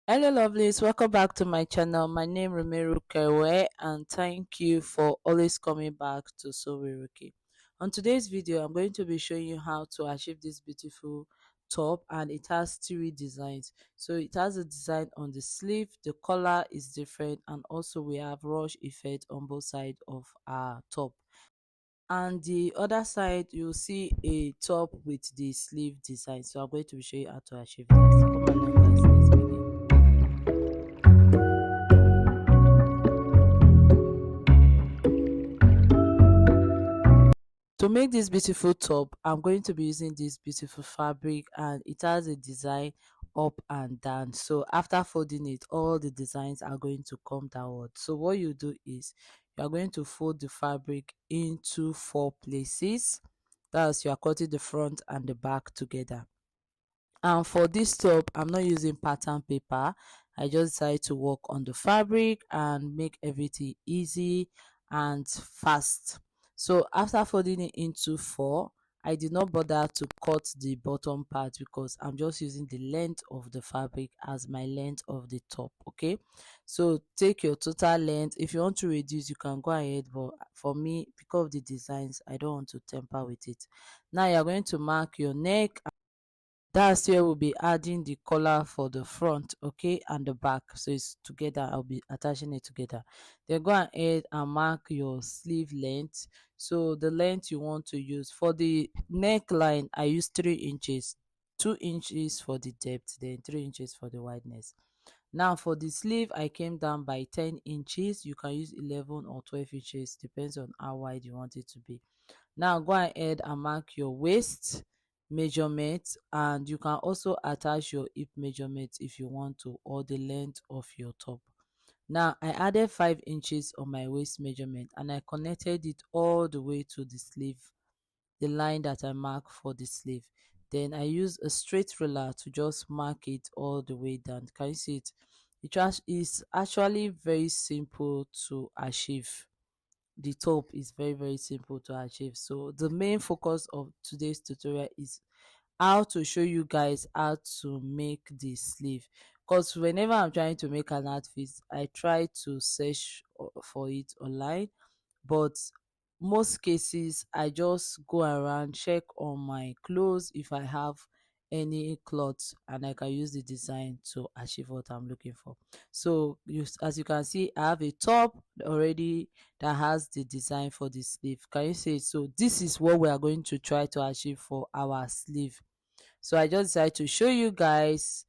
Hello lovelies, welcome back to my channel. My name is Kewe and thank you for always coming back to Ruki. On today's video, I'm going to be showing you how to achieve this beautiful top, and it has three designs. So it has a design on the sleeve, the collar is different, and also we have rush effect on both sides of our top. And the other side, you'll see a top with the sleeve design. So I'm going to be showing you how to achieve that. Come along guys, let's begin. To make this beautiful top, I'm going to be using this beautiful fabric, and it has a design up and down. So after folding it, all the designs are going to come downward. So what you do is you are going to fold the fabric into four places. That's, you are cutting the front and the back together. And for this top, I'm not using pattern paper. I just decided to work on the fabric and make everything easy and fast. So after folding it into four, I did not bother to cut the bottom part because I'm just using the length of the fabric as my length of the top. Okay, so take your total length. If you want to reduce, you can go ahead, but for me, because of the designs, I don't want to temper with it. Now you're going to mark your neck. That's where we'll be adding the collar for the front, okay, and the back. So it's together. I'll be attaching it together. Then go ahead and mark your sleeve length. So the length you want to use for the neckline, I use 3 inches, 2 inches for the depth, then 3 inches for the wideness. Now for the sleeve, I came down by 10 inches. You can use 11 or 12 inches, depends on how wide you want it to be. Now go ahead and mark your waist measurement, and you can also attach your hip measurement if you want to, or the length of your top. Now I added 5 inches on my waist measurement, and I connected it all the way to the sleeve, the line that I mark for the sleeve. Then I use a straight ruler to just mark it all the way down. Can you see it? Is actually very simple to achieve. The top is very simple to achieve. So the main focus of today's tutorial is how to show you guys how to make the sleeve, because whenever I'm trying to make an outfit, I try to search for it online, but most cases I just go around, check on my clothes if I have any clothes, and I can use the design to achieve what I'm looking for. So as you can see, I have a top already that has the design for the sleeve. Can you see it? So this is what we are going to try to achieve for our sleeve. So I just decided to show you guys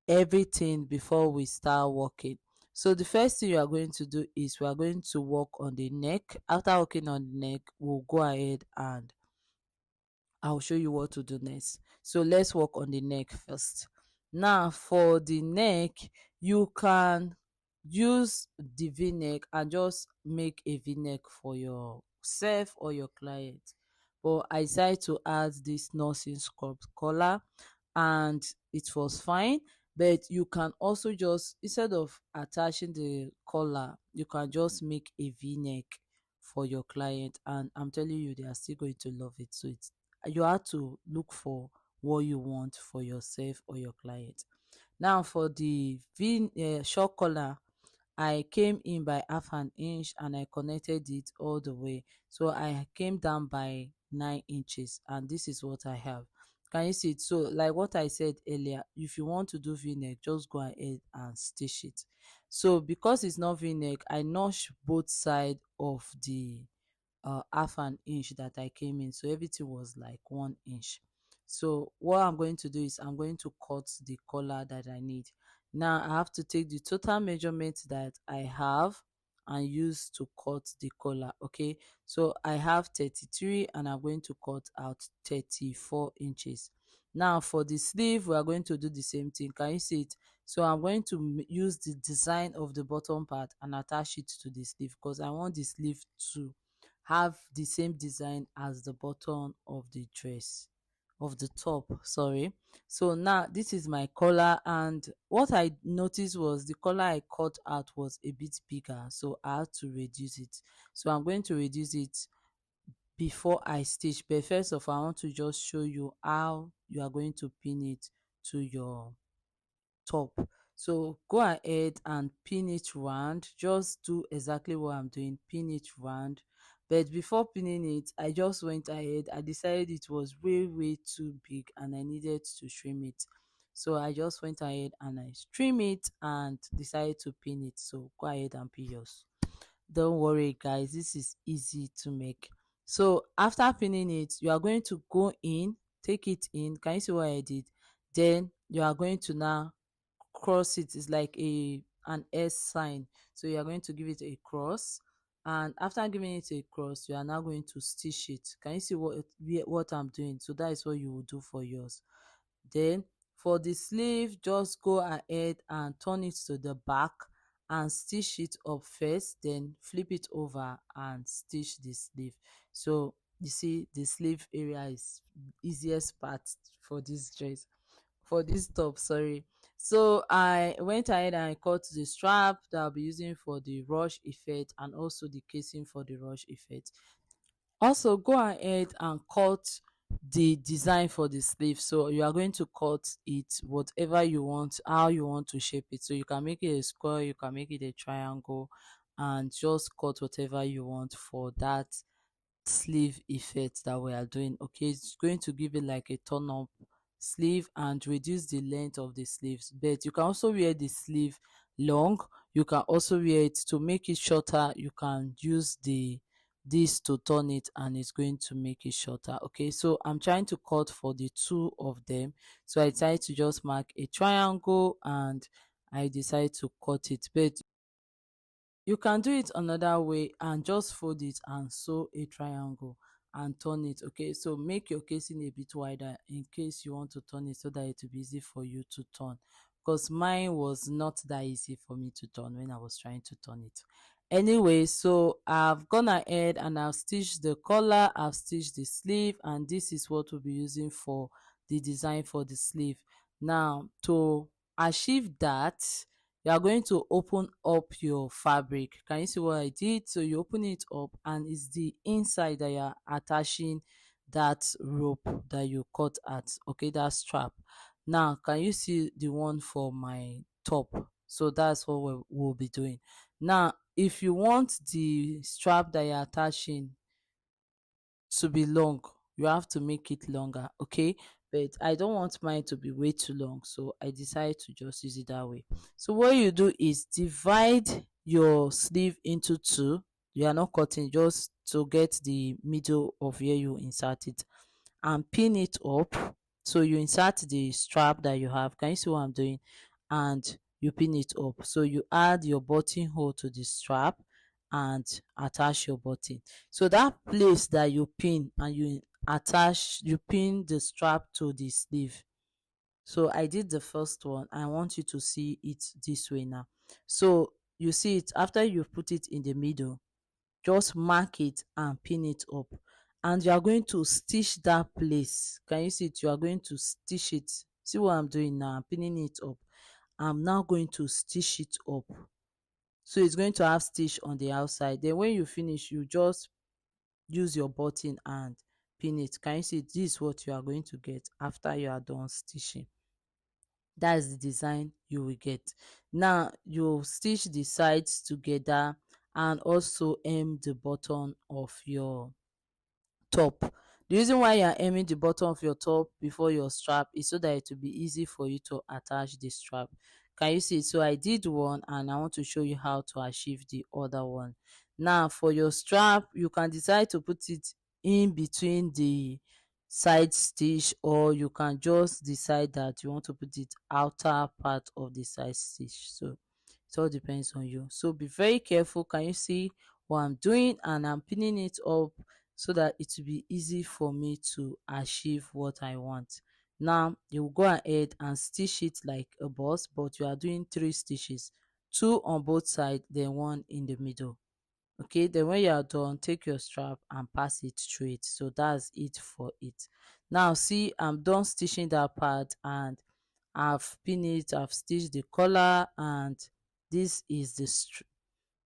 everything before we start working. So the first thing you are going to do is we are going to work on the neck. After working on the neck, we'll go ahead and I'll show you what to do next. So let's work on the neck first. Now for the neck, you can use the v-neck and just make a v-neck for yourself or your client. But I decided to add this nursing scrub collar, and it was fine. But you can also just, instead of attaching the collar, you can just make a v-neck for your client, and I'm telling you, they are still going to love it. So it's, you have to look for what you want for yourself or your client. Now for the short collar, I came in by half an inch and I connected it all the way. So I came down by 9 inches, and this is what I have. Can you see it? So like what I said earlier, if you want to do v-neck, just go ahead and stitch it. So because it's not v-neck, I notch both sides of the half an inch that I came in, so everything was like 1 inch. So what I'm going to do is I'm going to cut the collar that I need. Now I have to take the total measurement that I have and use to cut the collar. Okay, so I have 33 and I'm going to cut out 34 inches. Now for the sleeve, we are going to do the same thing. Can you see it? So I'm going to use the design of the bottom part and attach it to the sleeve, because I want the sleeve to have the same design as the bottom of the dress, of the top, sorry. So now this is my collar, and what I noticed was the collar I cut out was a bit bigger, so I had to reduce it. So I'm going to reduce it before I stitch, but first of all I want to just show you how you are going to pin it to your top. So go ahead and pin it round. Just do exactly what I'm doing, pin it round. But before pinning it, I just went ahead. I decided it was way too big and I needed to trim it. So I just went ahead and I trim it and decided to pin it. So go ahead and pin yours. Don't worry, guys, this is easy to make. So after pinning it, you are going to go in, take it in. Can you see what I did? Then you are going to now cross it. It's like an S sign. So you are going to give it a cross. And after giving it a cross, you are now going to stitch it. Can you see what I'm doing? So that is what you will do for yours. Then for the sleeve, just go ahead and turn it to the back and stitch it up first, then flip it over and stitch the sleeve. So you see the sleeve area is easiest part for this dress, for this top, sorry. So I went ahead and I cut the strap that I'll be using for the rush effect and also the casing for the rush effect. Also go ahead and cut the design for the sleeve. So you are going to cut it whatever you want, how you want to shape it. So you can make it a square, you can make it a triangle, and just cut whatever you want for that sleeve effect that we are doing. Okay, it's going to give it like a turn up sleeve and reduce the length of the sleeves. But you can also wear the sleeve long. You can also wear it to make it shorter. You can use the this to turn it and it's going to make it shorter. Okay, so I'm trying to cut for the two of them, so I decided to just mark a triangle and I decided to cut it. But you can do it another way and just fold it and sew a triangle and turn it. Okay, so make your casing a bit wider in case you want to turn it so that it will be easy for you to turn, because mine was not that easy for me to turn when I was trying to turn it. Anyway, so I've gone ahead and I've stitched the collar, I've stitched the sleeve, and this is what we'll be using for the design for the sleeve. Now to achieve that, you are going to open up your fabric. Can you see what I did? So you open it up and it's the inside that you are attaching that rope that you cut at, okay, that strap. Now can you see the one for my top? So that's what we'll be doing. Now if you want the strap that you're attaching to be long, you have to make it longer, okay? But I don't want mine to be way too long, so I decided to just use it that way. So what you do is divide your sleeve into two. You are not cutting, just to get the middle of where you insert it, and pin it up. So you insert the strap that you have. Can you see what I'm doing? And you pin it up. So you add your buttonhole to the strap and attach your button. So that place that you pin and you pin the strap to the sleeve. So I did the first one. I want you to see it this way now. So you see it after you put it in the middle, just mark it and pin it up, and you are going to stitch that place. Can you see it? You are going to stitch it. See what I'm doing now? I'm pinning it up. I'm now going to stitch it up, so it's going to have stitch on the outside. Then when you finish, you just use your button and pin it. Can you see it? This is what you are going to get after you are done stitching. That is the design you will get. Now you stitch the sides together and also hem the bottom of your top. The reason why you are hemming the bottom of your top before your strap is so that it will be easy for you to attach the strap. Can you see? So I did one and I want to show you how to achieve the other one. Now for your strap, you can decide to put it in between the side stitch, or you can just decide that you want to put it outer part of the side stitch. So it all depends on you. So be very careful. Can you see what I'm doing? And I'm pinning it up so that it will be easy for me to achieve what I want. Now you will go ahead and stitch it like a boss, but you are doing 3 stitches, 2 on both sides, then 1 in the middle. Okay, then when you are done, take your strap and pass it through it. So that's it for it. Now see, I'm done stitching that part and I've pinned it, I've stitched the collar, and this is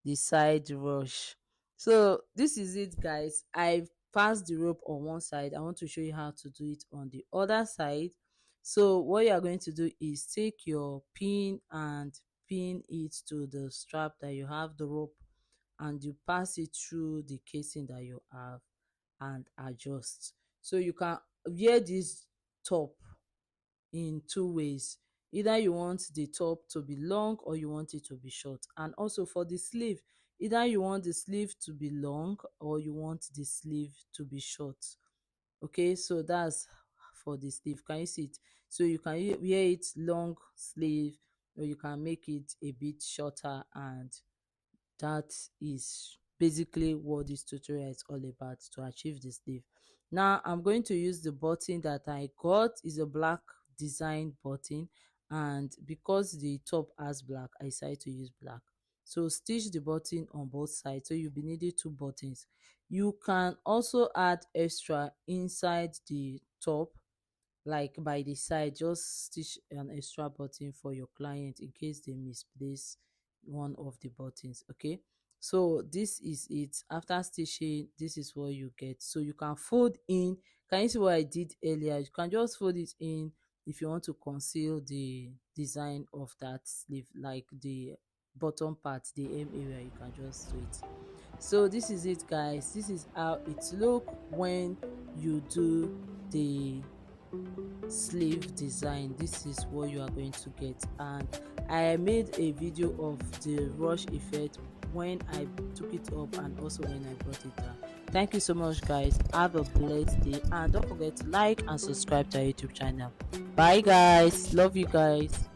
the side rush. So this is it, guys. I've passed the rope on one side. I want to show you how to do it on the other side. So what you are going to do is take your pin and pin it to the strap that you have the rope, and you pass it through the casing that you have and adjust. So you can wear this top in two ways. Either you want the top to be long or you want it to be short. And also for the sleeve, either you want the sleeve to be long or you want the sleeve to be short. Okay, so that's for the sleeve. Can you see it? So you can wear it long sleeve, or you can make it a bit shorter, and that is basically what this tutorial is all about, to achieve the sleeve. Now I'm going to use the button that I got. Is a black design button, and because the top has black, I decided to use black. So stitch the button on both sides, so you'll be needing two buttons. You can also add extra inside the top, like by the side. Just stitch an extra button for your client in case they misplace one of the buttons. Okay, so this is it. After stitching, this is what you get. So you can fold in. Can you see what I did earlier? You can just fold it in if you want to conceal the design of that sleeve, like the bottom part, the hem area. You can just do it. So this is it, guys. This is how it look when you do the sleeve design. This is what you are going to get. And I made a video of the rush effect when I took it up and also when I brought it down. Thank you so much, guys. Have a blessed day, and don't forget to like and subscribe to our YouTube channel. Bye, guys. Love you guys.